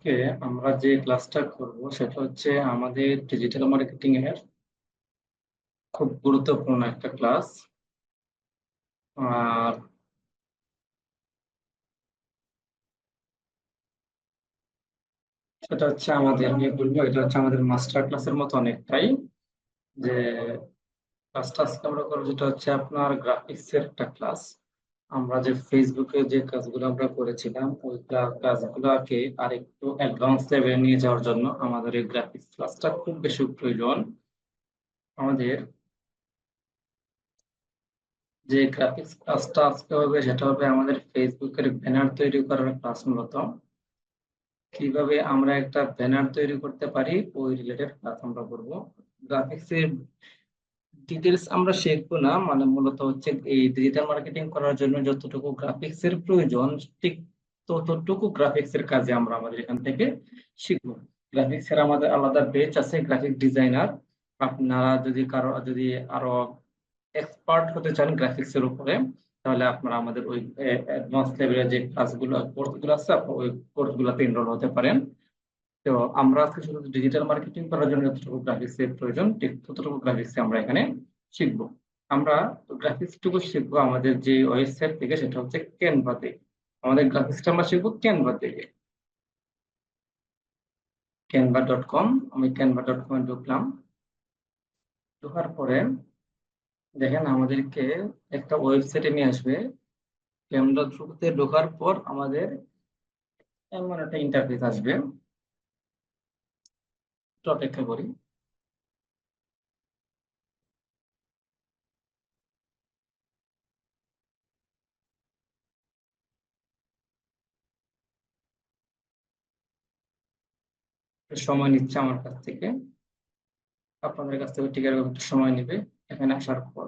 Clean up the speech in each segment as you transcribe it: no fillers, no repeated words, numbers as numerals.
আজকে আমরা যে ক্লাসটা করব সেটা হচ্ছে আমাদের ডিজিটাল মার্কেটিং এর খুব গুরুত্বপূর্ণ একটা ক্লাস। আর সেটা হচ্ছে আমি বলবো এটা হচ্ছে আমাদের মাস্টার ক্লাসের মতো অনেকটাই। যে ক্লাসটা আজকে আমরা করবো যেটা হচ্ছে আপনার গ্রাফিক্স এর একটা ক্লাস। আমরা যে ফেসবুকে যে কাজগুলো আমরা করেছিলাম ওই কাজগুলোকে আর একটু অ্যাডভান্স লেভেলে নিয়ে যাওয়ার জন্য আমাদের এই গ্রাফিক্স ক্লাসটা খুব বেশি প্রয়োজন। আমাদের যে গ্রাফিক্স ক্লাসটা আজকে হবে সেটা হবে আমাদের ফেসবুকের ব্যানার তৈরি করার ক্লাস। মূলত কিভাবে আমরা একটা ব্যানার তৈরি করতে পারি ওই রিলেটেড ক্লাস আমরা করব। গ্রাফিক্স এর ডিটেলস আমরা শিখবো না, মানে মূলত হচ্ছে এই ডিজিটাল মার্কেটিং করার জন্য যতটুকু গ্রাফিক্স এর প্রয়োজন ঠিক ততটুকু গ্রাফিক্স এর কাজে আমরা আমাদের এখান থেকে শিখবো। গ্রাফিক্স এর আমাদের আলাদা বেচ আছে, গ্রাফিক ডিজাইনার। আপনারা যদি আরো এক্সপার্ট হতে চান গ্রাফিক্স এর উপরে, তাহলে আপনারা আমাদের ওই অ্যাডভান্স লেভেলের যে কোর্সগুলো আছে ওই কোর্সগুলোতে এনরোল হতে পারেন। তো আমরা আজকে শুধু ডিজিটাল মার্কেটিং করার জন্য যতটুকু গ্রাফিক্স এর প্রয়োজন ঠিক ততটুকু গ্রাফিক্স আমরা এখানে শিখবো। আমরা গ্রাফিক্সটুকু শিখবো আমাদের যে ওয়েবসাইট থেকে, সেটা হচ্ছে ক্যানভা থেকে। আমাদের গ্রাফিক্সটা আমরা শিখবো ক্যানভা থেকে, canva.com। আমি canva.com এ ঢুকলাম। ঢোকার পরে দেখেন আমাদেরকে একটা ওয়েবসাইটে নিয়ে আসবে। ক্যানভা থ্রুতে ঢোকার পর আমাদের এমন একটা ইন্টারফেস আসবে। একটু অপেক্ষা করি। একটু সময় নিচ্ছে আমার কাছ থেকে, আপনাদের কাছ থেকে ঠিক এরকম একটু সময় নেবে এখানে আসার পর।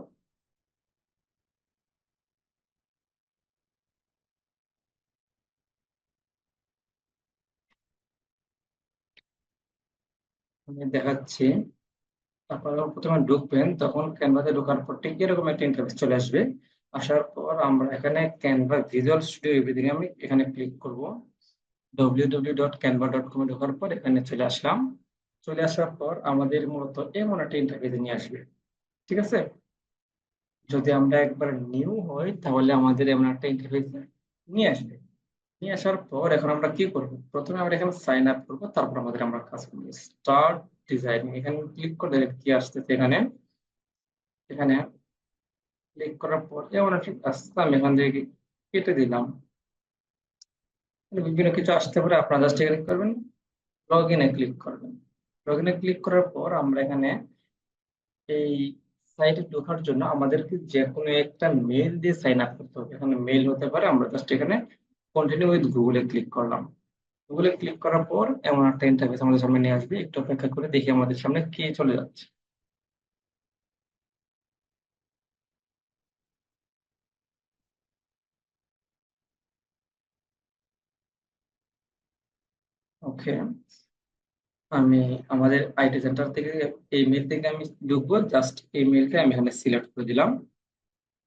আমি দেখাচ্ছি। আপনারা যখন প্রথমে ঢুকবেন তখন ক্যানভাতে ঢোকার পর ঠিক এরকম একটা ইন্টারফেস চলে আসবে। আসার পর আমরা এখানে ক্যানভা ভিজুয়াল স্টুডিও এভরিথিং আমি এখানে ক্লিক করব। www.canva.com এ ঢোকার পর এখানে চলে আসলাম। চলে আসার পর আমাদের মূলত এমন একটা ইন্টারফেস নিয়ে আসবে। ঠিক আছে। যদি আমরা একবার নিউ হই তাহলে আমাদের এমন একটা ইন্টারফেস নিয়ে আসবে। নিয়ে আসার পর এখন আমরা কি করব, প্রথমে আমরা এখানে সাইন আপ করবো, তারপর আমরা কাজ করবো। স্টার্ট ডিজাইনিং এখানে ক্লিক করলে কি আসতেছে, এখানে এখানে ক্লিক করার পর এমন একটা রাস্তা আমি এখান থেকে কেটে দিলাম। বিভিন্ন কিছু আসতে পারে, আপনারা জাস্ট এখানে করবেন, লগ ইনে ক্লিক করবেন। লগ ইনে ক্লিক করার পর আমরা এখানে এই সাইটে ঢোকার জন্য আমাদেরকে যে কোনো একটা মেল দিয়ে সাইন আপ করতে হবে। এখানে মেল হতে পারে, আমরা জাস্ট এখানে কন্টিনিউ উইথ গুগলে ক্লিক করলাম। গুগলে ক্লিক করার পর এমন একটা ইন্টারফেস আমাদের সামনে নিয়ে আসবে। একটু অপেক্ষা করে দেখি আমাদের সামনে কি চলে যাচ্ছে। ওকে, আমি আমাদের আইটি সেন্টার থেকে এই মেল থেকে আমি ঢুকবো। জাস্ট এই মেলকে আমি এখানে সিলেক্ট করে দিলাম,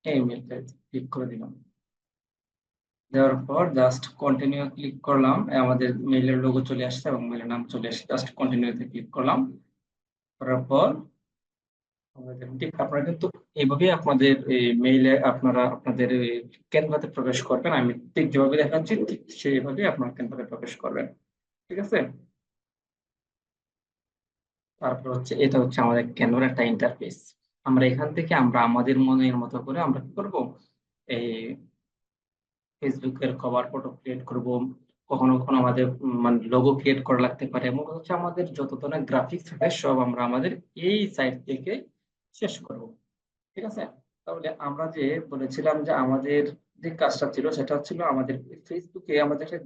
এই মেলটা ক্লিক করে দিলাম। দেওয়ার পর জাস্ট কন্টিনিউ ক্লিক করলাম, আমাদের মেইলের লোগো চলে আসছে এবং মেইলের নাম চলে আসছে। জাস্ট কন্টিনিউতে ক্লিক করলাম। করার পর ঠিক আপনারা কিন্তু এইভাবেই আপনাদের এই মেইলে আপনারা আপনাদের ক্যানভাতে প্রবেশ করবেন। আমি ঠিক যেভাবে দেখাচ্ছি ঠিক সেইভাবে আপনারা ক্যানভাতে প্রবেশ করবেন। ঠিক আছে। তারপর হচ্ছে এটা হচ্ছে আমাদের ক্যানভার একটা ইন্টারফেস। আমরা এখান থেকে আমরা আমাদের মনের মতো করে আমরা কি করব, এই ফেসবুকের কভার ফটো ক্রিয়েট করব। কখনো কখনো আমাদের মানে লোগো ক্রিয়েট করা লাগতে পারে, এবং হচ্ছে আমাদের যত ধরনের গ্রাফিক্স আছে সব আমরা আমাদের এই সাইট থেকে শেষ করব। ঠিক আছে। তাহলে আমরা যে বলেছিলাম যে আমাদের যে কাজটা ছিল সেটা ছিল আমাদের ফেসবুকে আমাদের একটা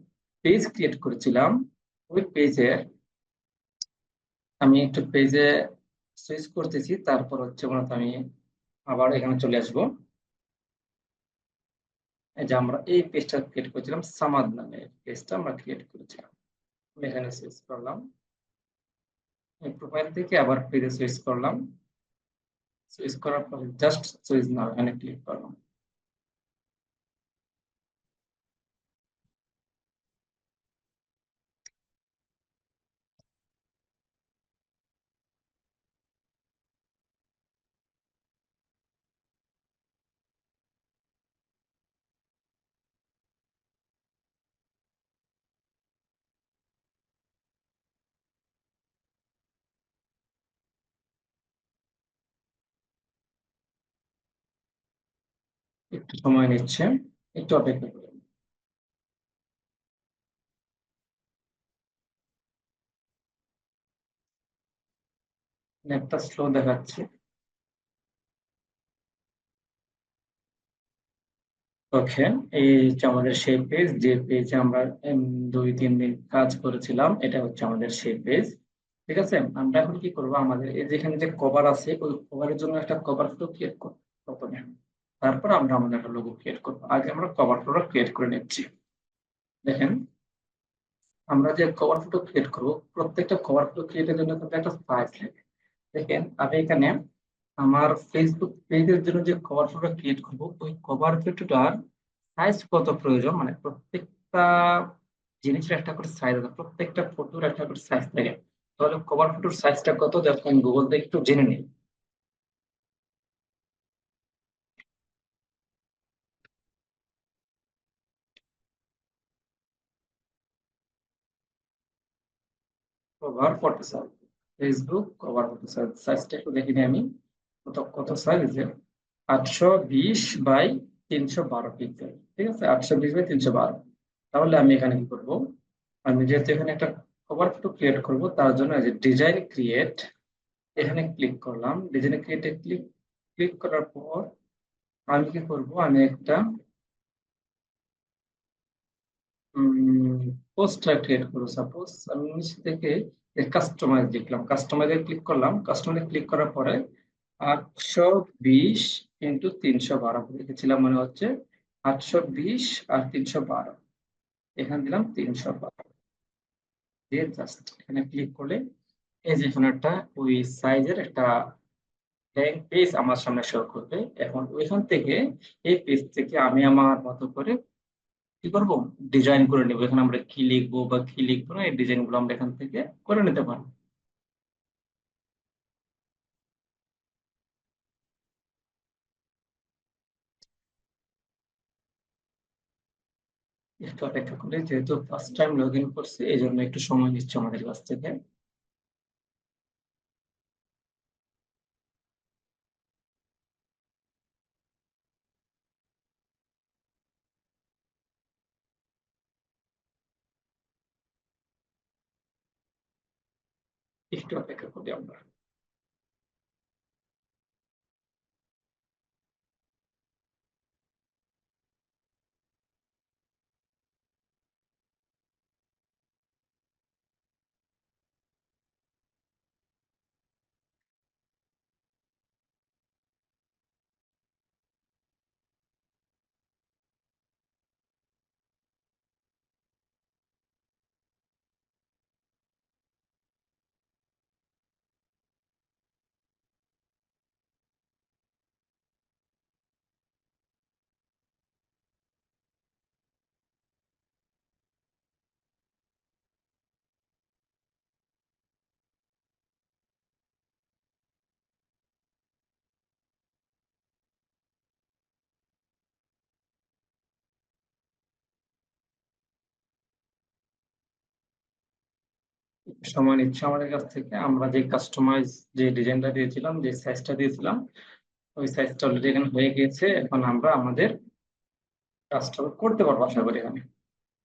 পেজ ক্রিয়েট করেছিলাম। ওই পেজে আমি একটু পেজে সুইচ করতেছি, তারপর হচ্ছে মূলত আমি আবার এখানে চলে আসবো। এই যে আমরা এই পেজটা ক্রিয়েট করেছিলাম, সামাদ নামে পেজটা আমরা ক্রিয়েট করেছিলাম। আমি এখানে সুইচ করলাম, এই প্রোফাইল থেকে আবার পেজে সুইচ করলাম। সুইচ করার পর জাস্ট সুইচ নাও এখানে ক্লিক করলাম। একটু সময় নিচ্ছে, একটু অপেক্ষা করুন। নেটটা স্লো দেখাচ্ছে। ওকে, এই হচ্ছে আমাদের সেই পেজ, যে পেজে আমরা 2-3 দিন কাজ করেছিলাম, এটা হচ্ছে আমাদের সেই পেজ। ঠিক আছে, আমরা এখন কি করব, আমাদের এই যেখানে যে কভার আছে ওই কভারের জন্য একটা কভার ফটো ক্রিয়েট করব প্রথমে। তারপর আমরা আমাদের একটা লোগো ক্রিয়েট করবো, আগে আমরা কভার ফটো ক্রিয়েট করে নিচ্ছি। দেখেন, আমরা যে কভার ফটো ক্রিয়েট করব, প্রত্যেকটা কভার ফটো ক্রিয়েটের জন্য কিন্তু একটা সাইজ লাগে। দেখেন, আমি এখানে আমার ফেসবুক পেজের জন্য যে কভার ফটো ক্রিয়েট করব, ওই কভার ফটোটার সাইজ কত প্রয়োজন, মানে প্রত্যেকটা জিনিসের একটা করে সাইজ আছে, প্রত্যেকটা ফটোর একটা করে সাইজ থাকে। তাহলে কভার ফটোর সাইজটা কত, দেখুন গুগল থেকে একটু জেনে নিই। Cover photo size, Facebook cover photo size, সাইজটা একটু দেখে নিই আমি। কত কত সাইজ, যে 820 বাই 312 পিক্সেল। ঠিক আছে, 820 বাই 312। তাহলে আমি এখানে কি করব, আমি যেহেতু এখানে একটা কভার ফটো ক্রিয়েট করব, তার জন্য এই যে ডিজাইন ক্রিয়েট, এখানে ক্লিক করলাম। ডিজাইন ক্রিয়েটে ক্লিক ক্লিক করার পর আমি কি করব, আমি একটা পোস্টার ক্রিয়েট করবো। সাপোজ আমি নিচ থেকে কাস্টমাইজ লিখলাম, কাস্টমাইজে ক্লিক করলাম। কাস্টমাইজে ক্লিক করার পরে 820 × 312 লিখেছিলাম, মনে হচ্ছে 820 আর 312, এখানে দিলাম 312 দিয়ে জাস্ট এখানে ক্লিক করলে এই যে এখানে একটা ওই সাইজের একটা ব্ল্যাঙ্ক পেজ আমার সামনে শো করবে। এখন ওইখান থেকে, এই পেজ থেকে আমি আমার মতো করে কি করবো, ডিজাইন করে নিবো। এখানে আমরা কি লিখবো বা কি লিখবো না, এই ডিজাইন গুলো আমরা এখান থেকে করে নিতে পারবো। একটু অপেক্ষা করে, যেহেতু ফার্স্ট টাইম লগ ইন করছি, এই জন্য একটু সময় নিচ্ছে আমাদের কাছ থেকে। একটু অপেক্ষা করি আমরা। একটু সময় নিচ্ছে আমাদের কাছ থেকে। আমরা যে কাস্টমাইজ, যে ডিজাইনটা দিয়েছিলাম, যে সাইজটা দিয়েছিলাম, ওই সাইজটা অলরেডি এখানে হয়ে গিয়েছে। এখন আমরা আমাদের কাজটা করতে পারবো আশা করি এখানে।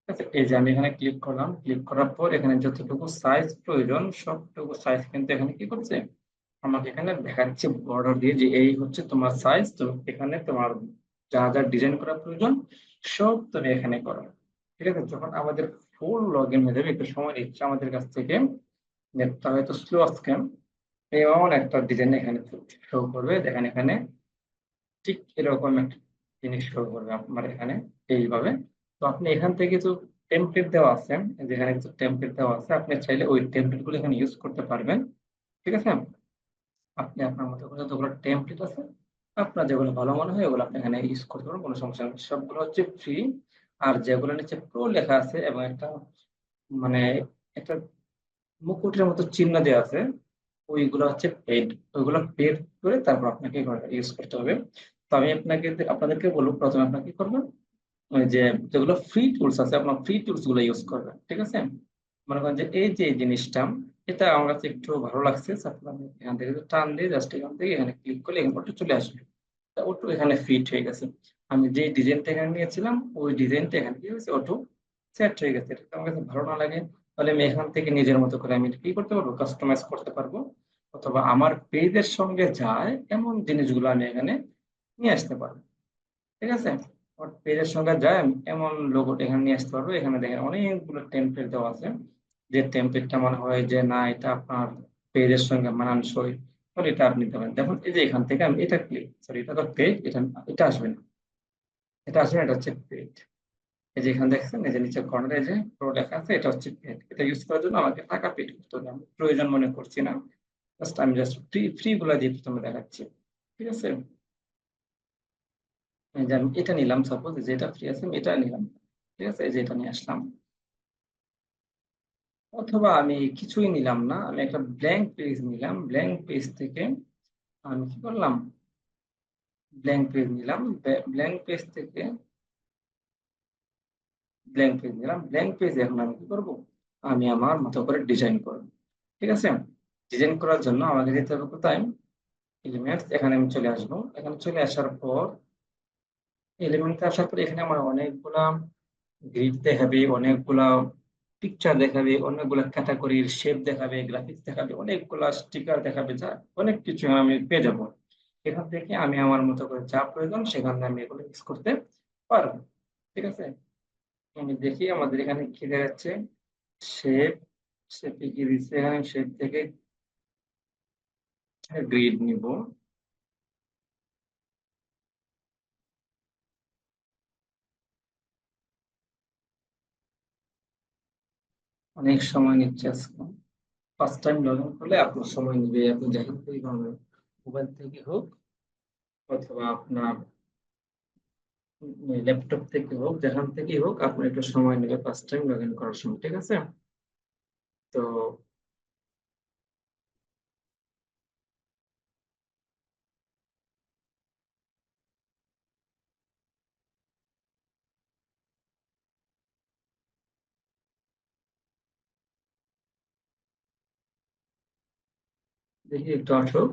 ঠিক আছে, এই যে আমি এখানে ক্লিক করলাম, ক্লিক করার পর এখানে যতটুকু সাইজ প্রয়োজন সবটুকু সাইজ কিন্তু এখানে কি করছে, আমাকে এখানে দেখাচ্ছে বর্ডার দিয়ে, যে এই হচ্ছে তোমার সাইজ। তো এখানে তোমার যা যা ডিজাইন করা প্রয়োজন সব তুমি এখানে করো। ঠিক আছে, যখন আমাদের ফুল লগ ইন হয়ে যাবে, একটু সময় নিচ্ছে আমাদের কাছ থেকে, নেটটা হয়তো স্লো আজকে, এমন একটা ডিজাইন এখানে শো করবে। দেখেন এখানে ঠিক এরকম একটা জিনিস শো করবে আপনার এখানে, এইভাবে। তো আপনি এখান থেকে কিছু টেমপ্লেট দেওয়া আছে, যেখানে কিছু টেমপ্লেট দেওয়া আছে, আপনি চাইলে ওই টেমপ্লেট গুলো এখানে ইউজ করতে পারবেন। ঠিক আছে, আপনি আপনার মতো করে যতগুলো টেমপ্লেট আছে, আপনার যেগুলো ভালো মনে হয় ওগুলো আপনি এখানে ইউজ করতে পারবেন, কোনো সমস্যা নেই। সবগুলো হচ্ছে ফ্রি। আর যেগুলো নিচে প্রো লেখা আছে এবং একটা মানে একটা মুকুটের মতো চিহ্ন দেওয়া আছে, ওইগুলো হচ্ছে পেড। ওইগুলো পেড করে তারপর আপনাকে ইউজ করতে হবে। তো আমি আপনাদেরকে বলবো, প্রথমে আপনাকে কি করবেন, ওই যে যেগুলো ফ্রি টুলস আছে, আপনার ফ্রি টুলস গুলো ইউজ করবেন। ঠিক আছে, মনে করেন যে এই যে এই জিনিসটা, এটা আমার কাছে একটু ভালো লাগছে। তারপর আমি এখান থেকে টান দিয়ে জাস্ট এখান থেকে এখানে ক্লিক করলে এখানে ওটা চলে আসবে। তা ওটা এখানে ফিট হয়ে গেছে। আমি যে ডিজাইনটা এখানে নিয়েছিলাম ওই ডিজাইনটা এখানে কি হয়েছে, অটো সেট হয়ে গেছে। এটা আমার কাছে ভালো না লাগে, তাহলে আমি এখান থেকে নিজের মতো করে আমি কি করতে পারবো, কাস্টমাইজ করতে পারবো, অথবা আমার পেজের সঙ্গে যায় এমন জিনিসগুলো আমি এখানে নিয়ে আসতে পারবো। ঠিক আছে, আমার পেজের সঙ্গে যায় আমি এমন লোগোটা এখানে নিয়ে আসতে পারবো। এখানে দেখেন অনেকগুলো টেমপ্লেট দেওয়া আছে, যে টেমপ্লেটটা মনে হয় যে না এটা আপনার পেজের সঙ্গে মানানসই, তাহলে এটা আপনি দেবেন। দেখুন এই যে এখান থেকে আমি এটা ক্লিক, সরি এটা তো পেজ, এটা এটা আসবে না, এটা আসবে না, এটা হচ্ছে পেজ। এই যে এখানে দেখছেন এই যে নিচে কর্নারে যে প্রো লেখা আছে, এটা হচ্ছে পেড। এটা ইউজ করার জন্য আমাকে টাকা পেড করতে হবে, আমি প্রয়োজন মনে করছি না, আমি জাস্ট ফ্রি ফ্রি গুলা দিয়ে প্রথমে দেখাচ্ছি। ঠিক আছে, এই যে আমি এটা নিলাম, সাপোজ যে এটা ফ্রি আছে আমি এটা নিলাম। ঠিক আছে, এই যে এটা নিয়ে আসলাম। অথবা আমি কিছুই নিলাম না, আমি একটা ব্ল্যাঙ্ক পেজ নিলাম, ব্ল্যাঙ্ক পেজ থেকে আমি কি করলাম, ব্ল্যাঙ্ক পেজ নিলাম, ব্ল্যাঙ্ক পেজ থেকে ব্ল্যাঙ্ক পেজ নিলাম, ব্ল্যাঙ্ক পেজ এখন আমি কি করব, আমি আমার মতো করে ডিজাইন করব। ঠিক আছে, ডিজাইন করার জন্য আমাকে যেতে হবে কোথায়, এলিমেন্টস, এখানে আমি চলে আসবো। এখানে চলে আসার পর এলিমেন্টে আসার পর এখানে আমার অনেকগুলা গ্রিড দেখাবে, অনেকগুলা পিকচার দেখাবে, অনেকগুলা ক্যাটাগরির শেপ দেখাবে, গ্রাফিক্স দেখাবে, অনেকগুলা স্টিকার দেখাবে, যা অনেক কিছু আমি পেয়ে যাবো। এখান থেকে আমি আমার মতো করে যা প্রয়োজন সেখানে আমি এগুলো ইউজ করতে পারবো। ঠিক আছে, আমি দেখি আমাদের এখানে কি দেখাচ্ছে, শেপ, শেপে কি দিচ্ছে, এখানে শেপ থেকে গ্রিড নিব। অনেক সময় নিচ্ছে আজকে, ফার্স্ট টাইম লগ ইন করলে আপনার সময় নিবে, আপনি যেখান থেকে করবেন, মোবাইল থেকে হোক অথবা আপনার ল্যাপটপ থেকে হোক, যেখান থেকেই হোক আপনার একটু সময় নেবে ফার্স্ট টাইম লগ ইন করার সময়। ঠিক আছে, তো দেখি একটু আসুক।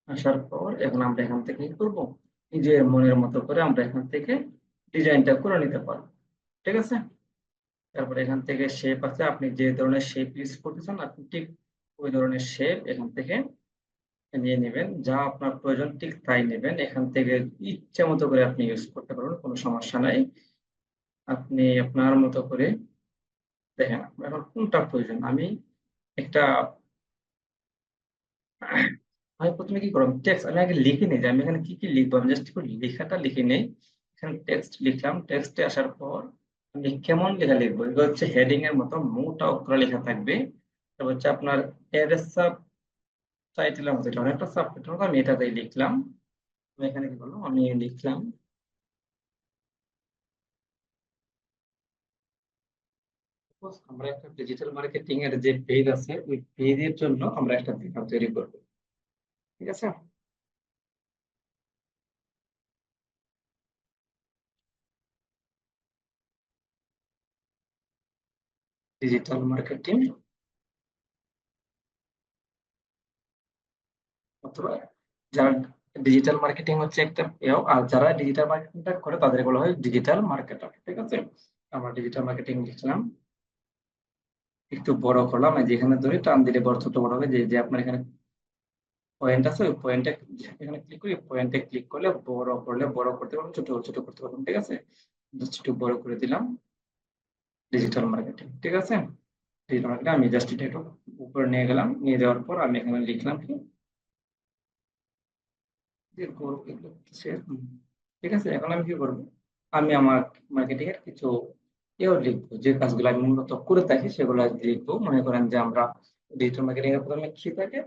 আসার পর এখন আমরা এখান থেকে কি করবো, নিজের মনের মতো করে আমরা এখান থেকে ডিজাইনটা করে নিতে পারবো। ঠিক আছে, তারপর এখান থেকে শেপ আছে, আপনি যে ধরনের শেপ ইউজ করতে চান আপনি ঠিক ওই ধরনের শেপ এখান থেকে নিয়ে নেবেন, যা আপনার প্রয়োজন ঠিক তাই নেবেন। এখান থেকে ইচ্ছে মতো করে আপনি ইউজ করতে পারবেন, কোনো সমস্যা নাই। আপনি আপনার মতো করে দেখেন আপনার এখন কোনটা প্রয়োজন। আমি একটা আমি প্রথমে কি করব, টেক্সট আমি আগে লিখে নিই যে আমি এখানে কি কি লিখবো, আমি জাস্ট লেখাটা লিখে নেই। এখানে টেক্সট লিখলাম, টেক্সটে আসার পর আমি কেমন লেখা লিখবো, এগুলো হচ্ছে হেডিং এর মতো মোটা অক্ষরে লেখা থাকবে। তারপর হচ্ছে আপনার এর সাব টাইটেলের মতো, এটা অনেকটা সাব টাইটেল মতো, আমি এটাতেই লিখলাম। আমি এখানে কি করলাম, আমি লিখলাম suppose আমরা একটা ডিজিটাল মার্কেটিং এর যে পেজ আছে ওই পেজের জন্য আমরা একটা ব্যানার তৈরি করবো। ঠিক আছে, ডিজিটাল মার্কেটিং অথবা যারা ডিজিটাল মার্কেটিং হচ্ছে একটা আর যারা ডিজিটাল মার্কেটিংটা করে তাদের বলা হয় ডিজিটাল মার্কেটার। ঠিক আছে, আমরা ডিজিটাল মার্কেটিং লিখলাম, একটু বড় করলাম, এই যেখানে ধরে টান দিলে বড় ছোট বড় হবে, যে যে আপনার এখানে পয়েন্ট আছে ওই পয়েন্টে এখানে ক্লিক করি, পয়েন্টে ক্লিক করলে বড় করলে বড় করতে পারবেন, ছোট ছোট করতে পারবেন। ঠিক আছে, ছোট বড় করে দিলাম ডিজিটাল মার্কেটিং। ঠিক আছে, ডিজিটাল মার্কেটিং আমি জাস্ট এটা একটু উপরে নিয়ে গেলাম, নিয়ে যাওয়ার পর আমি এখানে লিখলাম কি যে ঠিক আছে, এখন আমি কি করবো, আমি আমার মার্কেটিং এর কিছু এও লিখবো, যে কাজগুলো আমি মূলত করে থাকি সেগুলো আজকে লিখবো। মনে করেন যে আমরা ডিজিটাল মার্কেটিং এর প্রথমে কি থাকে,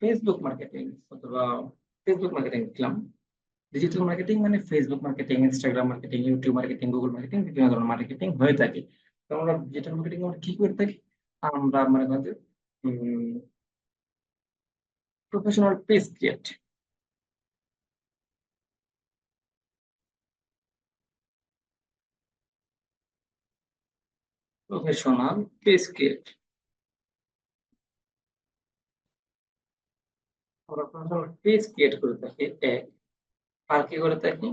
ফেসবুক মার্কেটিং অথবা ফেসবুক মার্কেটিং লিখলাম। ডিজিটাল মার্কেটিং মানে Facebook marketing, Instagram marketing, YouTube marketing, Google marketing, বিভিন্ন ধরনের মার্কেটিং হয়ে থাকে। তো আমরা ডিজিটাল মার্কেটিং আমরা কি করে থাকি? আমরা মনে করেন যে professional page create, professional page create আমরা প্রফেশনাল পেজ ক্রিয়েট করে থাকি এক। আর কি করে থাকি?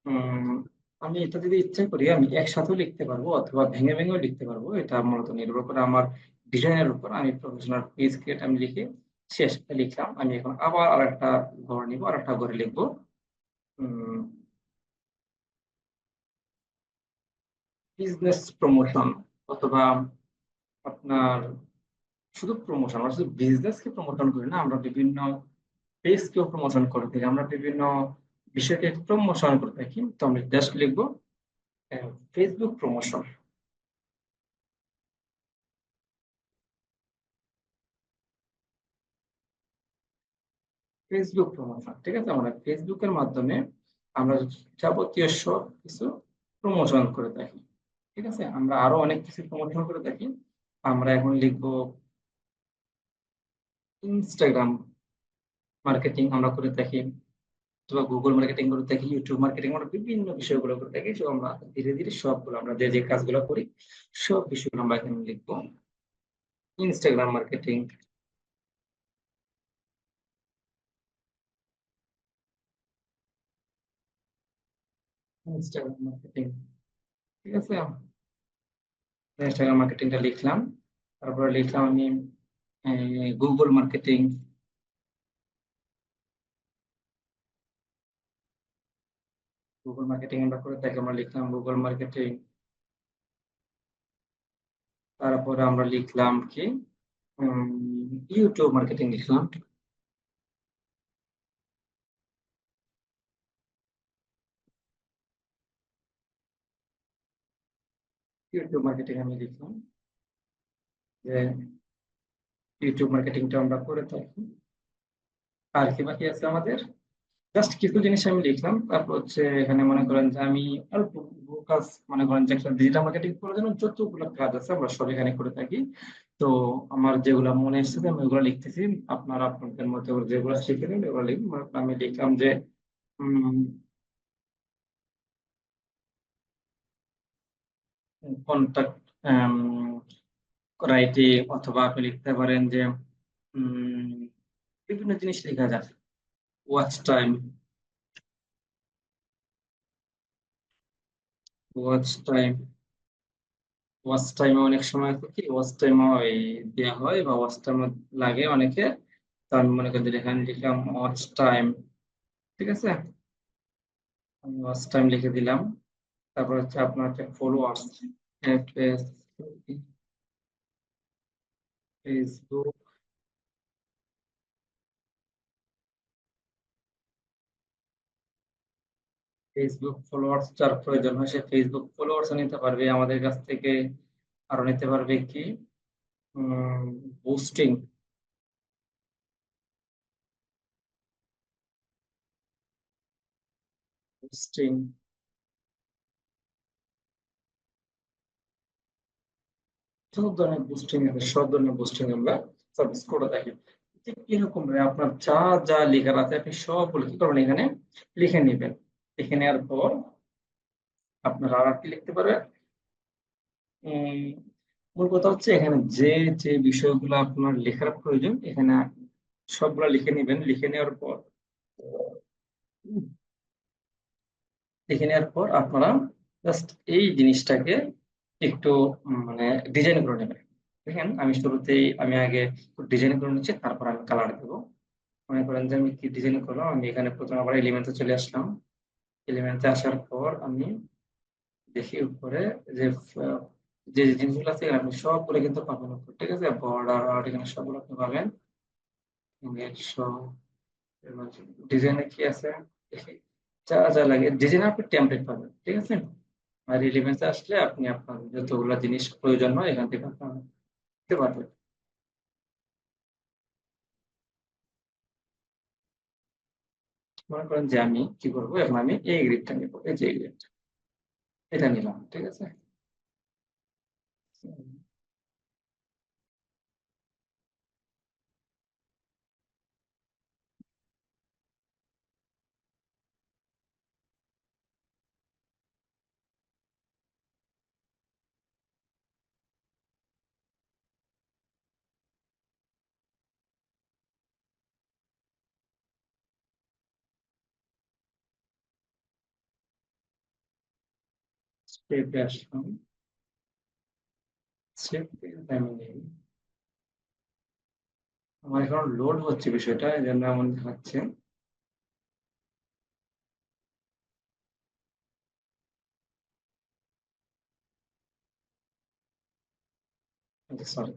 উম, আমি এটা যদি ইচ্ছা করি আমি একসাথেও লিখতে পারবো অথবা ভেঙে ভেঙেও লিখতে পারবো, এটা মূলত নির্ভর করে আমার ডিজাইনের উপর। আমি প্রফেশনাল পেজ ক্রিয়েট আমি লিখে শেষ লিখলাম। আমি এখন আবার আরেকটা ঘর নিব, আরেকটা ঘরে লিখবো বিজনেস প্রমোশন, অথবা আপনার শুধু প্রমোশন। আমরা শুধু বিজনেসকে প্রমোশন করি না, আমরা বিভিন্ন পেজকেও প্রমোশন করে থাকি, আমরা বিভিন্ন বিষয়কে প্রমোশন করে থাকি। তো আমি জাস্ট লিখবো ফেসবুক প্রমোশন। ফেসবুক প্রমোশন, ঠিক আছে? আমরা ফেসবুকের মাধ্যমে আমরা যাবতীয় সব কিছু প্রমোশন করে থাকি, ঠিক আছে? আমরা আরো অনেক কিছু প্রমোশন করে থাকি। আমরা এখন লিখবো ইনস্টাগ্রাম মার্কেটিং আমরা করে থাকি, অথবা গুগল মার্কেটিং করে থাকি, ইউটিউব মার্কেটিং, আমরা বিভিন্ন বিষয়গুলো করে থাকি। সো আমরা ধীরে ধীরে সবগুলো আমরা যে যে কাজগুলো করি সব বিষয়গুলো আমরা এখানে লিখবো। ইনস্টাগ্রাম মার্কেটিং, ইনস্টাগ্রাম মার্কেটিং, ঠিক আছে? ইনস্টাগ্রাম মার্কেটিংটা লিখলাম। তারপরে লিখলাম আমি গুগল মার্কেটিং। গুগল মার্কেটিং আমরা করে থাকি, আমরা লিখলাম গুগল মার্কেটিং। তারপরে আমরা লিখলাম কি ইউটিউব মার্কেটিং লিখলাম। ইউটিউব মার্কেটিং আমি লিখলাম যে ইউটিউব মার্কেটিংটা আমরা করে থাকি। আর কি বাকি আছে আমাদের? জাস্ট কিছু জিনিস আমি লিখলাম। তারপর হচ্ছে এখানে মনে করেন যে আমি অল্প কাজ, মনে করেন যে একটা ডিজিটাল মার্কেটিং করার জন্য যতগুলো কাজ আছে আমরা সব এখানে করে থাকি। তো আমার যেগুলো মনে এসেছে আমি ওগুলো লিখতেছি। আপনারা আপনাদের মধ্যে যেগুলো শিখে নেন ওগুলো লিখুন। আমি লিখলাম যে কন্ট্যাক্ট রাইটিং, অথবা আপনি লিখতে পারেন যে উম, বিভিন্ন জিনিস লেখা যায়। Watch time, watch time, watch টাইমে অনেক সময় তো কি ওয়াচ টাইম দেওয়া হয় বা ওয়াচ টাইম লাগে অনেকে। তো আমি মনে করি যে এখানে লিখলাম ওয়াচ টাইম, ঠিক আছে? আমি ওয়াচ টাইম লিখে দিলাম। তারপর হচ্ছে আপনার হচ্ছে ফলোয়ার্স, ফেসবুক, ফেসবুক ফলোয়ার্স যার প্রয়োজন হয় সে ফেসবুক ফলোয়ার্স নিতে পারবে আমাদের কাছ থেকে। আরো নিতে পারবে কি বুস্টিং, বুস্টিং, সব ধরনের বুস্টিং আছে, সব ধরনের বুস্টিং আমরা সার্ভিস করে থাকি। ঠিক এরকম ভাবে আপনার যা যা লেখার আছে আপনি সবগুলো কি করবেন এখানে লিখে নেবেন। লিখে নেওয়ার পর আপনারা আর কি লিখতে পারবেন? উম, মূল কথা হচ্ছে এখানে যে যে বিষয়গুলো আপনার লেখার প্রয়োজন এখানে সবগুলা লিখে নেবেন। লিখে নেওয়ার পর লিখে নেওয়ার পর আপনারা জাস্ট এই জিনিসটাকে একটু মানে ডিজাইন করে নেবেন। দেখেন আমি শুরুতেই আমি আগে ডিজাইন করে নিচ্ছি, তারপর আমি কালার দেবো। মনে করেন যে আমি কি ডিজাইন করলাম, আমি এখানে প্রথমে আবার এলিমেন্টে চলে আসলাম। এলিমেন্টে আসার পর আমি দেখি উপরে যে যে যে জিনিসগুলো আছে এখানে আপনি সবগুলো কিন্তু পাবেন উপরে, ঠিক আছে? বর্ডার আর এখানে সবগুলো আপনি পাবেন। ডিজাইনে কি আছে দেখি, যা যা লাগে ডিজাইনে আপনি টেমপ্লেট পাবেন, ঠিক আছে? আর এলিমেন্টে আসলে আপনি আপনার যতগুলো জিনিস প্রয়োজন হয় এখান থেকে আপনার দিতে পারবেন। মনে করেন যে আমি কি করবো, এখন আমি এই গ্রিডটা নিব, এই যে গ্রিড এটা নিলাম, ঠিক আছে। স্টেপে আসলাম, স্টেপ আমি নেই, আমার এখন লোড হচ্ছে বিষয়টা, এই জন্য এমন দেখাচ্ছে। সরি,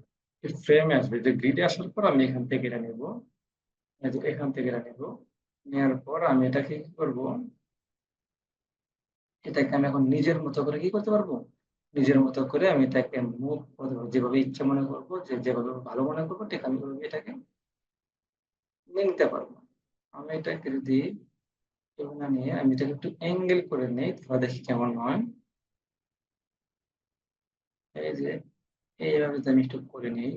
ফ্রেমে আসবে, যে গ্রিডে আসার পর আমি এখান থেকে এটা নেব, এই যে এখান থেকে এটা নেব, নেওয়ার পর আমি এটাকে কি করব, এটাকে আমি এখন নিজের মতো করে কি করতে পারবো, নিজের মতো করে আমি এটাকে মুভ করতে পারবো, যেভাবে ইচ্ছা মনে করবো, যে যেভাবে ভালো মনে করবো ঠিক আমি ওইভাবে এটাকে নিয়ে নিতে পারবো। আমি এটাকে যদি না নিয়ে আমি এটাকে একটু অ্যাঙ্গেল করে নিই, তাহলে দেখি কেমন হয়। এই যে এইভাবে যদি আমি একটু করে নিই,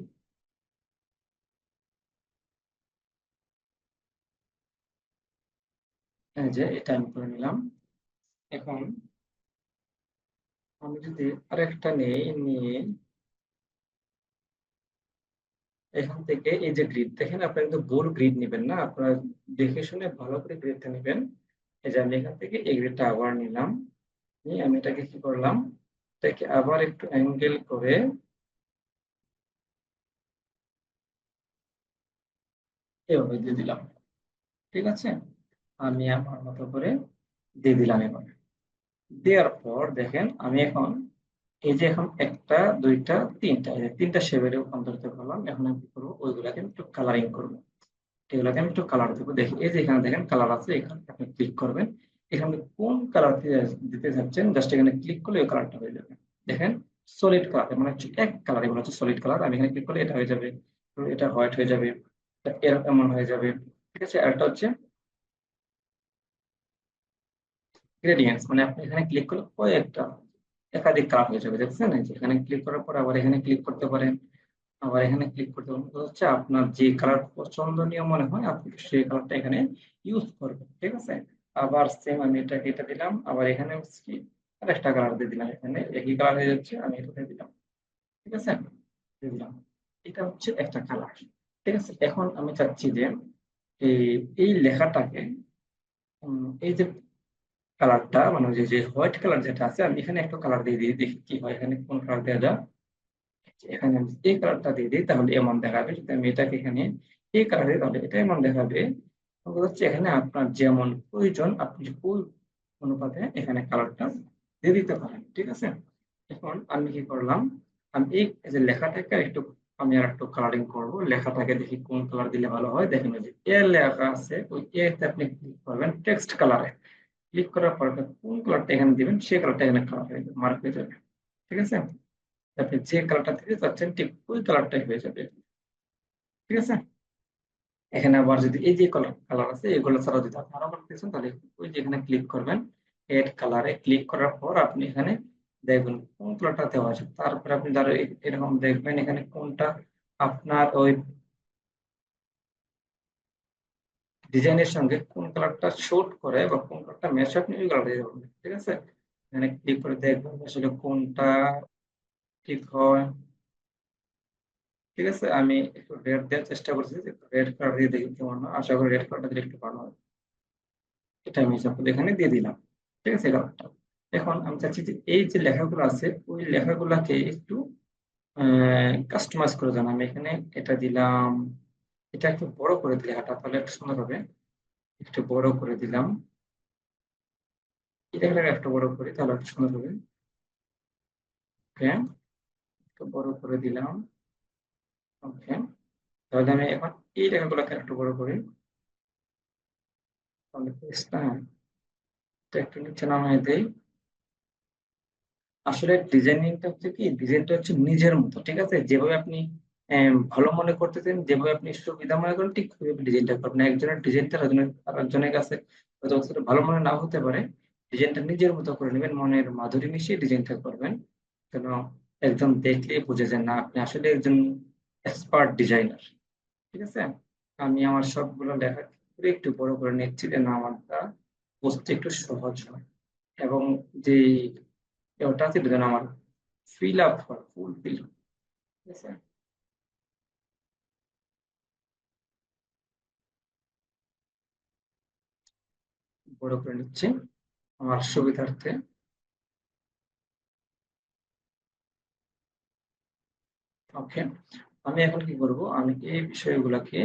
এই যে এটা আমি করে নিলাম। এখন আমি যদি আরেকটা নিই, নিয়ে এখান থেকে এই যে গ্রিড দেখেন, আপনারা কিন্তু গোল গ্রিড নেবেন না, আপনারা দেখে শুনে ভালো করে গ্রিডটা নেবেন। এই যে আমি এখান থেকে এই গ্রিডটা আবার নিলাম, নিয়ে আমি এটাকে কি করলাম, এটাকে আবার একটু অ্যাঙ্গেল করে এভাবে দিয়ে দিলাম, ঠিক আছে। আমি আমার মতো করে দিয়ে দিলাম। এবার দেওয়ার পর দেখেন আমি এখন এই যে এখন একটা দুইটা তিনটা, এই যে তিনটা শেপের রূপান্তরিত করলাম। এখন আমি কি করবো, ওইগুলাকে আমি একটু কালারিং করবো, এগুলোকে আমি একটু কালার দেবো। দেখি এই যে এখানে দেখেন কালার আছে, এখানে আপনি ক্লিক করবেন, এখানে কোন কালার দিতে চাচ্ছেন, জাস্ট এখানে ক্লিক করলে ওই কালারটা হয়ে যাবে। দেখেন সলিড কালার, মানে হচ্ছে এক কালার, এগুলো হচ্ছে সলিড কালার। আমি এখানে ক্লিক করলে এটা হয়ে যাবে, এটা হোয়াইট হয়ে যাবে, এরকম এমন হয়ে যাবে, ঠিক আছে। আর একটা হচ্ছে গ্রেডিয়েন্টস, মানে আপনি এখানে ক্লিক করলে কয়েকটা একাধিক কালার হয়ে যাবে, দেখছেন। এই যে এখানে ক্লিক করার পর আবার এখানে ক্লিক করতে পারেন, আবার এখানে ক্লিক করতে পারেন। তো হচ্ছে আপনার যে কালার পছন্দনীয় মনে হয় আপনি সেই কালারটা এখানে ইউজ করবেন, ঠিক আছে। আবার সেম আমি এটাকে এটা দিলাম, আবার এখানে হচ্ছে কি আরেকটা কালার দিয়ে দিলাম, এখানে একই কালার হয়ে যাচ্ছে, আমি এটা দিয়ে দিলাম, ঠিক আছে, দিয়ে দিলাম। এটা হচ্ছে একটা কালার, ঠিক আছে। এখন আমি চাচ্ছি যে এই এই লেখাটাকে এই যে কালারটা, মানে যে যে হোয়াইট কালার যেটা আছে, আমি এখানে একটা কালার দিয়ে দিই, দেখি কি হয়, এখানে কোন কালার দেওয়া যায়। এখানে আমি এই কালারটা দিয়ে দিই, তাহলে এমন দেখাবে। যদি আমি এটাকে এখানে এই কালার দিই, তাহলে এটা এমন দেখাবে। হচ্ছে এখানে আপনার যেমন প্রয়োজন আপনি ওই অনুপাতে এখানে কালারটা দিয়ে দিতে পারেন, ঠিক আছে। এখন আমি কি করলাম, আমি এই যে লেখাটাকে একটু আমি আর একটু কালারিং করবো, লেখাটাকে দেখি কোন কালার দিলে ভালো হয়। দেখেন ওই যে এ লেখা আছে, ওই এতে আপনি ক্লিক করবেন টেক্সট কালারে, ক্লিক করার পর আপনি কোন কালারটা এখানে দিবেন সেই কালারটা এখানে কালার হয়ে যাবে, মার্ক হয়ে যাবে, ঠিক আছে। আপনি যে কালারটা দিতে চাচ্ছেন ঠিক ওই কালারটাই হয়ে যাবে, ঠিক আছে। এখানে আবার যদি এই যে কালার কালার আছে এগুলো ছাড়াও যদি আপনি আরো করতেছেন, তাহলে ওই যে এখানে ক্লিক করবেন, এড কালারে ক্লিক করার পর আপনি এখানে দেখবেন কোন কালারটা দেওয়া আছে। তারপরে আপনি ধরো এরকম দেখবেন এখানে কোনটা আপনার ওই ডিজাইনের সঙ্গে কোন কালারটা শুট করে বা কোন কালারটা ম্যাচ হয়, আপনি ওই কালারটা দিতে পারবেন, ঠিক আছে। এখানে ক্লিক করে দেখবেন আসলে কোনটা ঠিক হয়, ঠিক আছে। আমি একটু রেড দেওয়ার চেষ্টা করছি, রেড কালার দিয়ে দেখি কেমন হয়। আশা করি রেড কালারটা দিলে একটু ভালো হয়। এটা আমি হিসাব এখানে দিয়ে দিলাম, ঠিক আছে, এই কালারটা। এখন আমি চাচ্ছি যে এই যে লেখাগুলো আছে ওই লেখাগুলোকে একটু কাস্টমাইজ করে দেন। আমি এখানে এটা দিলাম, এটা একটু বড় করে দিলে লেখাটা তাহলে একটু সুন্দর হবে। একটু বড় করে দিলাম, এই লেখাটাকে একটু বড় করি তাহলে একটু সুন্দর হবে। ওকে, একটু বড় করে দিলাম। ওকে, তাহলে আমি এখন এই লেখাগুলোকে একটু বড় করি, তাহলে পেজটা, হ্যাঁ, এটা একটু নিচে নামিয়ে দেই। আসলে ডিজাইনিংটা হচ্ছে কি, ডিজাইনটা হচ্ছে নিজের মতো, ঠিক আছে। যেভাবে আপনি ভালো মনে করতেছেন, যেভাবে আপনি সুবিধা মনে করেন ঠিক ওইভাবে ডিজাইনটা করবেন। একজনের ডিজাইনটা আরেকজনের কাছে হয়তো অতটা ভালো মনে নাও হতে পারে। ডিজাইনটা নিজের মতো করে নেবেন, মনের মাধুরী মিশিয়ে ডিজাইনটা করবেন, যেন একজন দেখলেই বুঝে যান না আপনি আসলে একজন এক্সপার্ট ডিজাইনার। ঠিক আছে? আমি আমার সবগুলো লেখা করে একটু বড় করে নিচ্ছি যেন আমারটা বুঝতে একটু সহজ হয়, এবং যে ওটা আছে যেন আমার ফিল আপ হয়, ফুল ফিল। ঠিক আছে? বড় করে নিচ্ছি আমার সুবিধার্থে। ওকে, আমি এখন কি করব, আমি এই বিষয়গুলোকে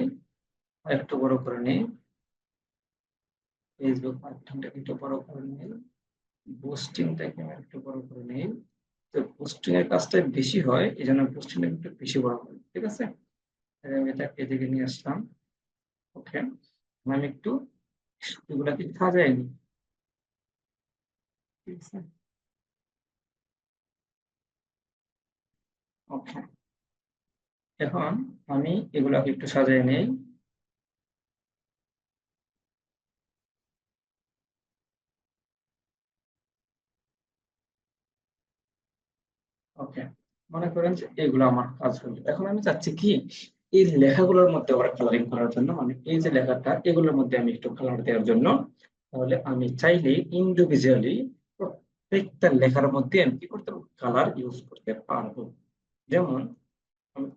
একটু বড় করে নিই। ফেসবুক মাধ্যমটাকে একটু বড় করে নিই, পোস্টিংটাকে আমি একটু বড় করে নিই। তো পোস্টিং এর কাজটা বেশি হয়, এই জন্য পোস্টিংটা একটু বেশি বড় করি। ঠিক আছে? আমি এটা এদিকে নিয়ে আসলাম। ওকে, আমি একটু এগুলাকে সাজাই নি। ঠিক আছে? ওকে, এখন আমি এগুলাকে একটু সাজাই নেই। ওকে, মনে করেন যে এগুলো আমার কাজ হলো। এখন আমি চাচ্ছি কি এই লেখাগুলোর মধ্যে আবার কালারিং করার জন্য, মানে এই যে লেখাটা এগুলোর মধ্যে আমি একটু কালার দেওয়ার জন্য, তাহলে আমি চাইলে ইন্ডিভিজুয়ালি প্রত্যেকটা লেখার মধ্যে আমি কি করতে পারবো, কালার ইউজ করতে পারবো। যেমন আমি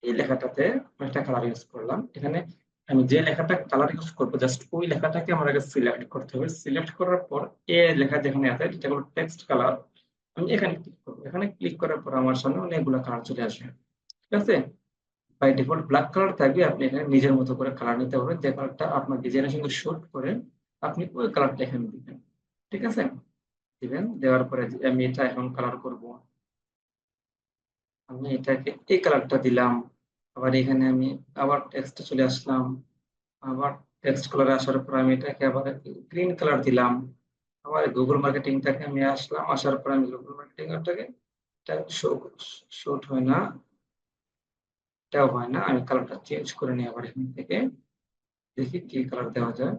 এই লেখাটাতে একটা কালার ইউজ করলাম, এখানে আমি যে লেখাটা কালার ইউজ করবো জাস্ট ওই লেখাটাকে আমার আগে সিলেক্ট করতে হবে। সিলেক্ট করার পর এ লেখা যেখানে আছে এটা হলো টেক্সট কালার, আমি এখানে ক্লিক করবো। এখানে ক্লিক করার পর আমার সামনে অনেকগুলো কালার চলে আসবে। ঠিক আছে? বাই ডিফল্ট ব্ল্যাক কালার থাকবে, আপনি এখানে নিজের মতো করে কালার নিতে পারবেন, যে কালারটা আপনার ডিজাইনের সঙ্গে শুট করে আপনি ওই কালারটা এখানে দিবেন। ঠিক আছে? দিবেন, দেওয়ার পরে আমি এটা এখন কালার করব। আমি এটাকে এই কালারটা দিলাম। আবার এখানে আমি আবার টেক্সটে চলে আসলাম। আবার টেক্সট কালারে আসার পর আমি এটাকে আবার গ্রিন কালার দিলাম। আবার গুগল মার্কেটিংটাকে আমি আসলাম, আসার পর আমি গুগল মার্কেটিংটাকে, এটা শুট হয় না, এটাও হয় না, আমি কালারটা চেঞ্জ করে নিই আবার এখান থেকে। দেখি কি কালার দেওয়া যায়।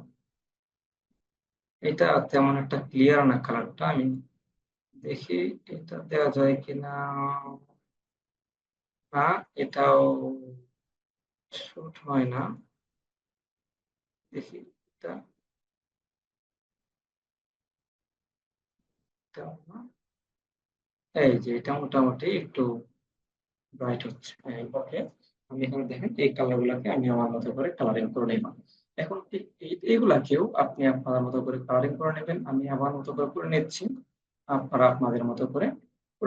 এটা তেমন একটা ক্লিয়ার না কালারটা, আমি দেখি এটা দেওয়া যায় কিনা। না, এটাও শুট হয় না। দেখি এটা, এটাও না। এই যে এটা মোটামুটি একটু ব্রাইট হচ্ছে। ওকে, আমি এখানে দেখেন এই কালার গুলাকে আমি আমার মতো করে কালারিং করে নিলাম। এখন এইগুলাকেও আপনি আপনার মতো করে কালারিং করে নেবেন, আমি আমার মতো করে নিচ্ছি, আপনারা আপনাদের মতো করে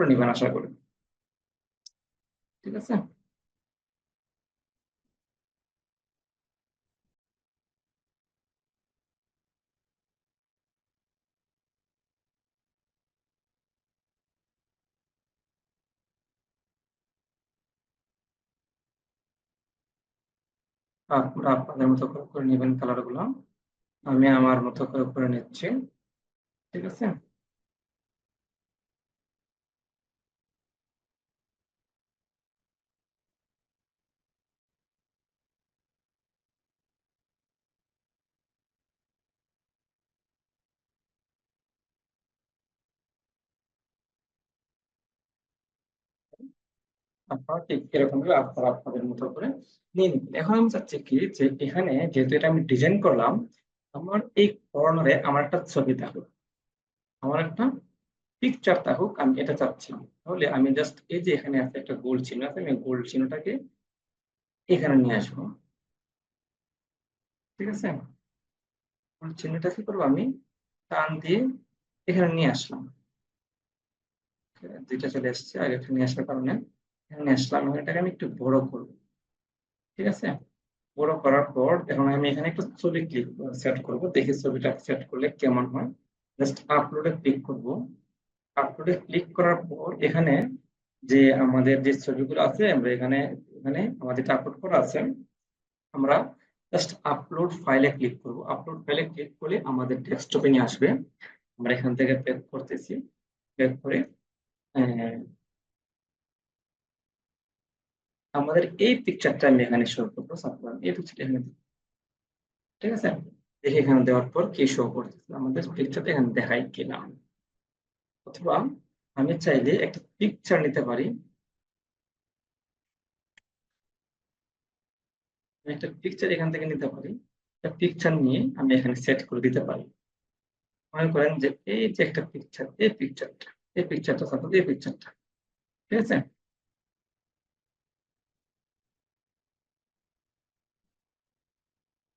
নেবেন আশা করি। ঠিক আছে? আপনারা আপনাদের মতো করে নেবেন কালার গুলো, আমি আমার মতো করে নিচ্ছি। ঠিক আছে? আপনারা ঠিক এরকম ভাবে আপনারা আপনাদের মতো করে নিয়ে নিবেন। এখন আমি চাচ্ছি কি যে এখানে যেহেতু এটা আমি ডিজাইন করলাম, আমার এই কর্নারে আমার একটা ছবি থাকুক, আমার একটা পিকচার থাকুক, আমি এটা চাচ্ছি। তাহলে আমি জাস্ট এই যে এখানে আছে একটা গোল চিহ্ন আছে, আমি গোল চিহ্নটাকে এখানে নিয়ে আসবো। ঠিক আছে? গোল চিহ্নটা কি করবো, আমি টান দিয়ে এখানে নিয়ে আসলাম। দুইটা চলে আসছে, আগে একটা নিয়ে আসার কারণে এখানে নিয়ে আসলাম, এবং এটাকে আমি একটু বড় করবো। ঠিক আছে? বড় করার পর এখন আমি এখানে একটা ছবি ক্লিক সেট করব, দেখি ছবিটা সেট করলে কেমন হয়। জাস্ট আপলোডে ক্লিক করব। আপলোডে ক্লিক করার পর এখানে যে আমাদের যে ছবিগুলো আছে আমরা এখানে এখানে আমাদের আপলোড করা আছে, আমরা জাস্ট আপলোড ফাইলে ক্লিক করব। আপলোড ফাইলে ক্লিক করলে আমাদের ডেস্কটপে নিয়ে আসবে। আমরা এখান থেকে প্যাক করতেছি, প্যাক করে আমাদের এই পিকচারটা আমি এখানে শো করবো, এই পিকচারটা এখানে, ঠিক আছে। দেখে এখানে দেওয়ার পর কি শো করতেছে, আমাদের পিকচারটা এখানে দেখাই কিনা। অথবা আমি চাইলে একটা পিকচার নিতে পারি, একটা পিকচার এখান থেকে নিতে পারি, একটা পিকচার নিয়ে আমি এখানে সেট করে দিতে পারি। মনে করেন যে এই যে একটা পিকচার, এই পিকচারটা সাপোজ এই পিকচারটা, ঠিক আছে।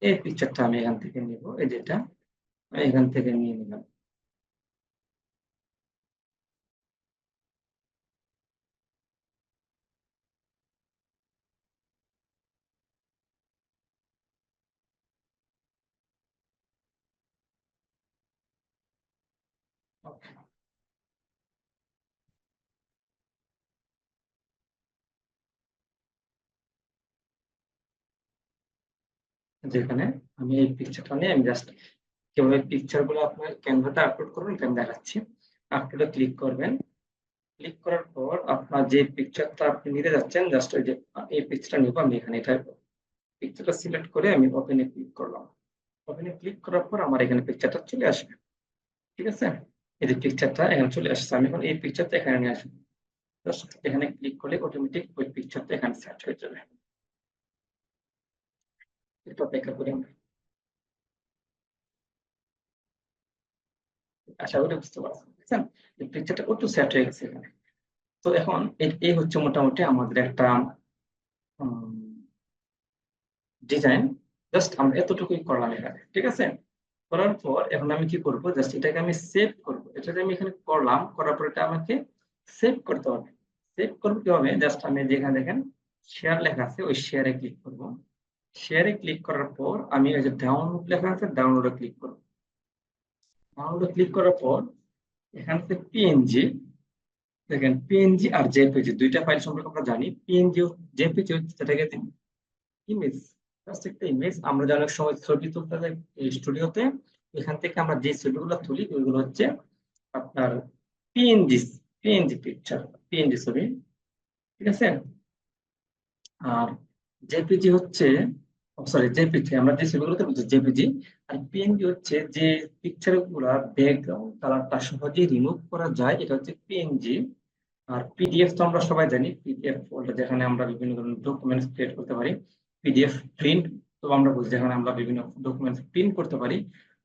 এই পিকচারটা আমি এখান থেকে নিব, এই যেটা আমি এখান থেকে নিয়ে নিলাম। Okay, যেখানে আমি এই পিকচারটা নিয়ে আমি জাস্ট কিভাবে পিকচার গুলো আপনার ক্যানভাতে আপলোড করবেন এটা আমি দেখাচ্ছি। আপলোডে ক্লিক করবেন, ক্লিক করার পর আপনার যে পিকচারটা আপনি নিতে যাচ্ছেন, জাস্ট ওই যে এই পিকচারটা নিব আমি এখানে, এটা পিকচারটা সিলেক্ট করে আমি ওপেনে ক্লিক করলাম। ওপেনে ক্লিক করার পর আমার এখানে পিকচারটা চলে আসবে, ঠিক আছে। এই যে পিকচারটা এখানে চলে আসছে, আমি এখন এই পিকচারটা এখানে নিয়ে আসবো। জাস্ট এখানে ক্লিক করলে অটোমেটিক ওই পিকচারটা এখানে সেট হয়ে যাবে। একটু অপেক্ষা করি আমরা। আশা করি বুঝতে পারছেন, বুঝছেন? এই পিকচারটা একটু সেট হয়ে গেছে এখানে। তো এখন এই হচ্ছে মোটামুটি আমাদের একটা ডিজাইন। জাস্ট আমরা এতটুকুই করলাম এখানে, ঠিক আছে। করার পর এখন আমি কি করব, জাস্ট এটাকে আমি সেভ করব। এটাকে আমি এখানে করলাম, করার পর এটা আমাকে সেভ করতে হবে। সেভ করব কিভাবে, জাস্ট আমি যেখানে দেখেন শেয়ার লেখা আছে ওই শেয়ারে ক্লিক করব। শেয়ারে ক্লিক করার পর আমি ওই যে ডাউনলোড লেখা আছে ডাউনলোডে ক্লিক করব। ডাউনলোডে ক্লিক করার পর এখান থেকে পিএনজি, দেখেন পিএনজি আর জেপিজি দুইটা ফাইল সম্পর্কে আমরা জানি। পিএনজি জেপিজি হচ্ছে যেটাকে ইমেজ, জাস্ট একটা ইমেজ। আমরা যে অনেক সময় ছবি তুলতে যাই স্টুডিওতে, এখান থেকে আমরা যে ছবিগুলো তুলি ওইগুলো হচ্ছে আপনার পিএনজি, পিএনজি পিকচার, পিএনজি ছবি, ঠিক আছে। আর জেপিজি হচ্ছে, সরি জেপিজি আমরা যে ছবিগুলোতে বলছি জেপিজি। আর পিএনজি হচ্ছে যে পিকচার গুলা ব্যাকগ্রাউন্ড কালারটা সহজেই রিমুভ করা যায়, এটা হচ্ছে পিএনজি। আর পিডিএফ তো আমরা সবাই জানি, পিডিএফ ফোল্ডার যেখানে আমরা বিভিন্ন ধরনের ডকুমেন্টস ক্রিয়েট করতে পারি। পিডিএফ প্রিন্ট তো আমরা বুঝি যেখানে আমরা বিভিন্ন ডকুমেন্টস প্রিন্ট করতে পারি।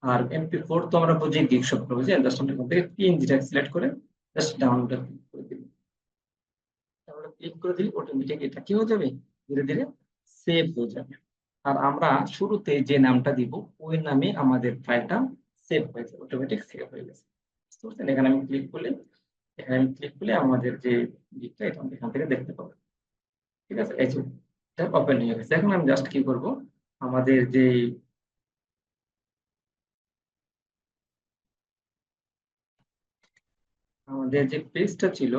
আর এমপি4 তো আমরা বুঝি গিগ সব বুঝি, জাস্ট আমরা এখান থেকে পিএনজিটা সিলেক্ট করে জাস্ট ডাউনলোড করে দিই। তাহলে ক্লিক করে দিই, অটোমেটিক এটা কি হয়ে যাবে, ধীরে ধীরে সেভ হয়ে যাবে। আর আমরা শুরুতে যে নামটা দিব ওই নামে আমাদের ফাইলটা সেভ হয়ে যাবে, অটোমেটিক সেভ হয়ে গেছে। বুঝতে পারছেন? এখানে আমি ক্লিক করলে আমাদের যে দিকটা এটা আমরা এখান থেকে দেখতে পাবো, ঠিক আছে। এই যে এটা ওপেন হয়ে গেছে। এখন আমি জাস্ট কি করব, আমাদের যে আমাদের যে পেজটা ছিল,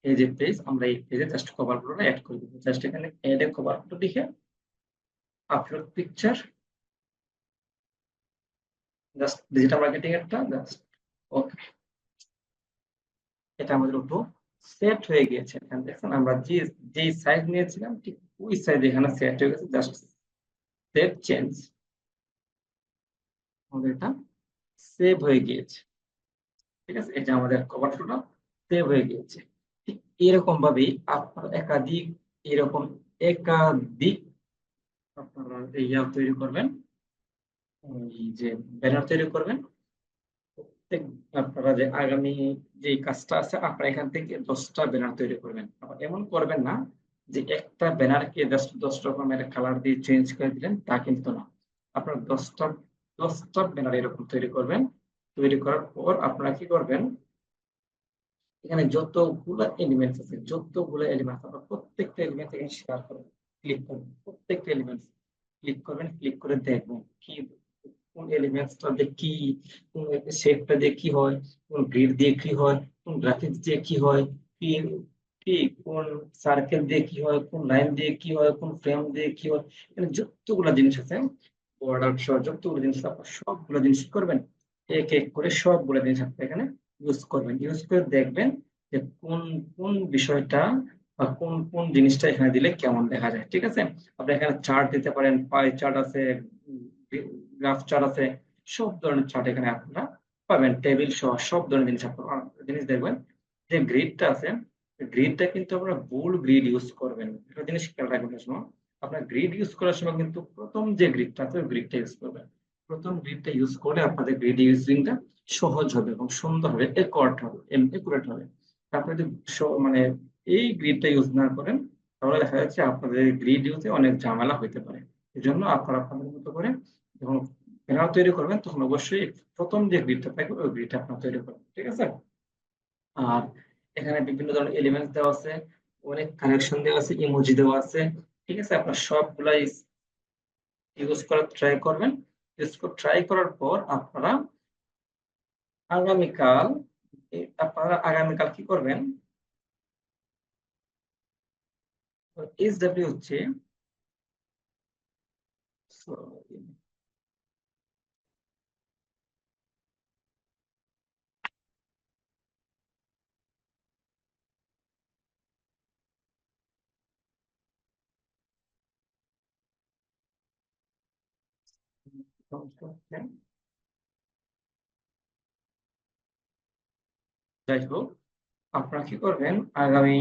এই যে পেজ, আমরা এই পেজে জাস্ট কভার ফটোটা অ্যাড করে দিব। জাস্ট এখানে অ্যাড এ কভার ফটো লিখে upload picture, just digital marketing একটা জাস্ট, ওকে। এটা আমাদের উপর সেট হয়ে গিয়েছে। এখানে দেখছেন আমরা যে যেই সাইজ নিয়েছিলাম ঠিক ওই সাইজ এখানে সেট হয়ে গেছে। জাস্ট সেভ চেঞ্জ, আমাদের এটা সেভ হয়ে গিয়েছে, ঠিক আছে। এই যে আমাদের কভার ফটোটা সেভ হয়ে গিয়েছে। ঠিক এরকম ভাবেই আপনার একাধিক আপনারা ইয়া তৈরি করবেন, এই যে ব্যানার তৈরি করবেন। প্রত্যেক আপনারা যে আগামী যে কাজটা আছে আপনারা এখান থেকে 10টা ব্যানার তৈরি করবেন। আবার এমন করবেন না যে একটা ব্যানারকে জাস্ট 10 রকমের কালার দিয়ে চেঞ্জ করে দিলেন, তা কিন্তু না। আপনার 10টা ব্যানার এরকম তৈরি করবেন। তৈরি করার পর আপনারা কি করবেন, এখানে যতগুলো এলিমেন্টস আছে, আপনারা প্রত্যেকটা এলিমেন্ট এখানে শেয়ার করবেন, ক্লিক করবেন, প্রত্যেকটা এলিমেন্টস ক্লিক করবেন। ক্লিক করে দেখবেন কি কোন এলিমেন্টসটা দিয়ে কি, কোন শেপটা দিয়ে কি হয়, কোন গ্রিড দিয়ে কি হয়, কোন গ্রাফিক্স দিয়ে কি হয়, কি কি কোন সার্কেল দিয়ে কি হয়, কোন লাইন দিয়ে কি হয়, কোন ফ্রেম দিয়ে কি হয়। এখানে যতগুলো জিনিস আছে, বর্ডার সহ যতগুলো জিনিস আছে, আপনারা সবগুলো জিনিস কি করবেন, এক এক করে সবগুলো জিনিস আপনি এখানে ইউজ করবেন। ইউজ করে দেখবেন যে কোন কোন বিষয়টা বা কোন কোন জিনিসটা এখানে দিলে কেমন দেখা যায়। ঠিক আছে, আপনি এখানে চার্ট দিতে পারেন, পাই চার্ট আছে, গ্রাফ চার্ট আছে, সব ধরনের চার্ট এখানে আপনারা পাবেন, টেবিল সহ সব ধরনের জিনিস আপনারা জিনিস দেখবেন। যে গ্রিডটা আছে, গ্রিডটা কিন্তু আপনারা বোল্ড গ্রিড ইউজ করবেন। একটা জিনিস খেয়াল রাখবেন, সময় আপনার গ্রিড ইউজ করার সময় কিন্তু প্রথম যে গ্রিডটা আছে ওই গ্রিডটা ইউজ করবেন। প্রথম গ্রিডটা ইউজ করলে আপনাদের গ্রিড ইউজিংটা সহজ হবে এবং সুন্দর হবে, একুরেট হবে। আপনি যদি মানে এই গ্রিডটা ইউজ না করেন তাহলে দেখা যাচ্ছে আপনাদের গ্রিড ইউজে অনেক ঝামেলা হইতে পারে। এই জন্য আপনারা আপনাদের মতো করে যখন প্যানেল তৈরি করবেন তখন অবশ্যই প্রথম যে গ্রিডটা থাকবে ওই গ্রিডটা আপনার তৈরি করবেন। ঠিক আছে, আর এখানে বিভিন্ন ধরনের এলিমেন্টস দেওয়া আছে, অনেক কানেকশন দেওয়া আছে, ইমোজি দেওয়া আছে। ঠিক আছে, আপনার সবগুলাই ইউজ করার ট্রাই করবেন। ট্রাই করার পর আগামীকাল আপনারা কি করবেন, SW হচ্ছে যাই হোক, আপনারা কি করবেন আগামী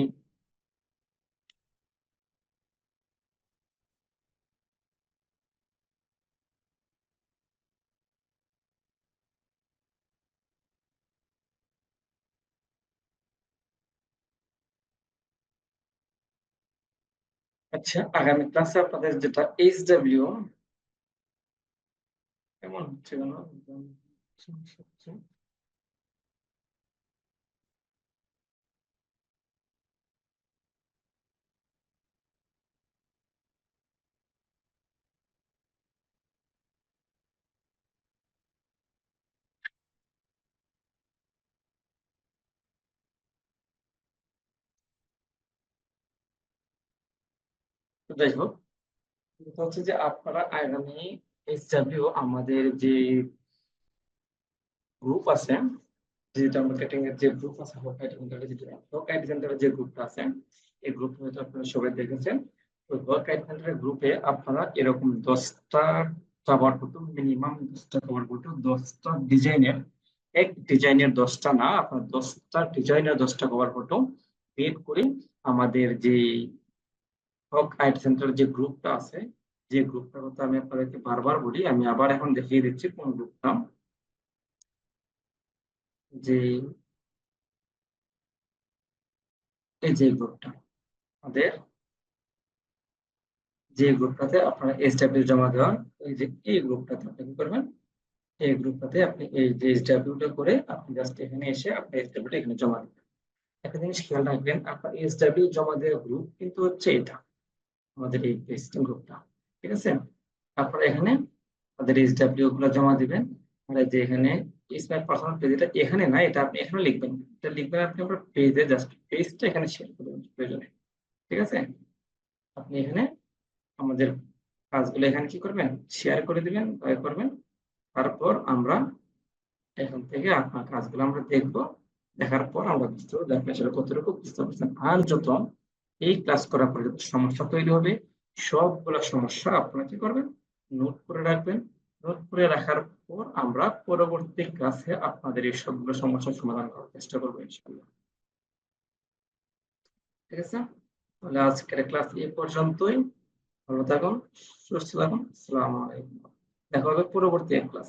আচ্ছা, আগামী ক্লাসে আপনাদের যেটা SW কেমন হচ্ছে কেন সমস্যা হচ্ছে? তো যাই হোক, কথা হচ্ছে যে আপনারা আগামী SW আমাদের যে গ্রুপ আছে, ডিজিটাল মার্কেটিং এর যে গ্রুপ আছে, হক আইটি সেন্টারের যে গ্রুপটা আছে, এই গ্রুপ হয়তো আপনারা সবাই দেখেছেন। তো হক আইটি সেন্টারের গ্রুপে আপনারা এরকম 10টা কভার ফটো, মিনিমাম 10টা কভার ফটো, 10টা ডিজাইনের, এক ডিজাইনের 10টা না, আপনার 10টা ডিজাইনের 10টা কভার ফটো ক্রিয়েট করে আমাদের যে হক আইটি সেন্টারের যে গ্রুপটা আছে, যে গ্রুপটার কথা আমি আপনাদেরকে বারবার বলি, আমি আবার এখন দেখিয়ে দিচ্ছি কোন গ্রুপটা। যে এই যে গ্রুপটা আমাদের, যে গ্রুপটাতে আপনারা SW জমা দেওয়ার, এই যে এই গ্রুপটাতে আপনি কি করবেন, এই গ্রুপটাতে আপনি এই যে SW টা করে আপনি জাস্ট এখানে এসে আপনি SW টা এখানে জমা দিবেন। একটা জিনিস খেয়াল রাখবেন, আপনার SW জমা দেওয়ার গ্রুপ কিন্তু হচ্ছে এটা, আমাদের এই সিস্টেম গ্রুপটা। ঠিক আছে, আপনারা এখানে আমাদের SW গুলো জমা দিবেন। আর এই যে এখানে স্মার্ট পার্সোনাল পেজ, এটা এখানে না, এটা আপনি এখানে লিখবেন, এটা লিখবেন আপনি আপনার পেজে, জাস্ট পেজটা এখানে শেয়ার করবেন প্রয়োজনে। ঠিক আছে, আপনি এখানে আমাদের কাজগুলো এখানে কি করবেন, শেয়ার করে দিবেন, দয়া করবেন। তারপর আমরা এখান থেকে আপনার কাজগুলো আমরা দেখবো, দেখার পর আমরা বুঝতে পারবো আপনি আসলে কতটুকু বুঝতে পারছেন। আর যত এই ক্লাস করার পরে যত সমস্যা তৈরি হবে, সবগুলো সমস্যা আপনারা কি করবেন, নোট করে রাখবেন। নোট করে রাখার পর আমরা পরবর্তী ক্লাসে আপনাদের এই সবগুলো সমস্যার সমাধান করার চেষ্টা করবো ইনশাআল্লাহ। ঠিক আছে, তাহলে আজকের ক্লাস এই পর্যন্তই। ভালো থাকুন, সুস্থ থাকুন, আসসালামু আলাইকুম। দেখা হবে পরবর্তী ক্লাস।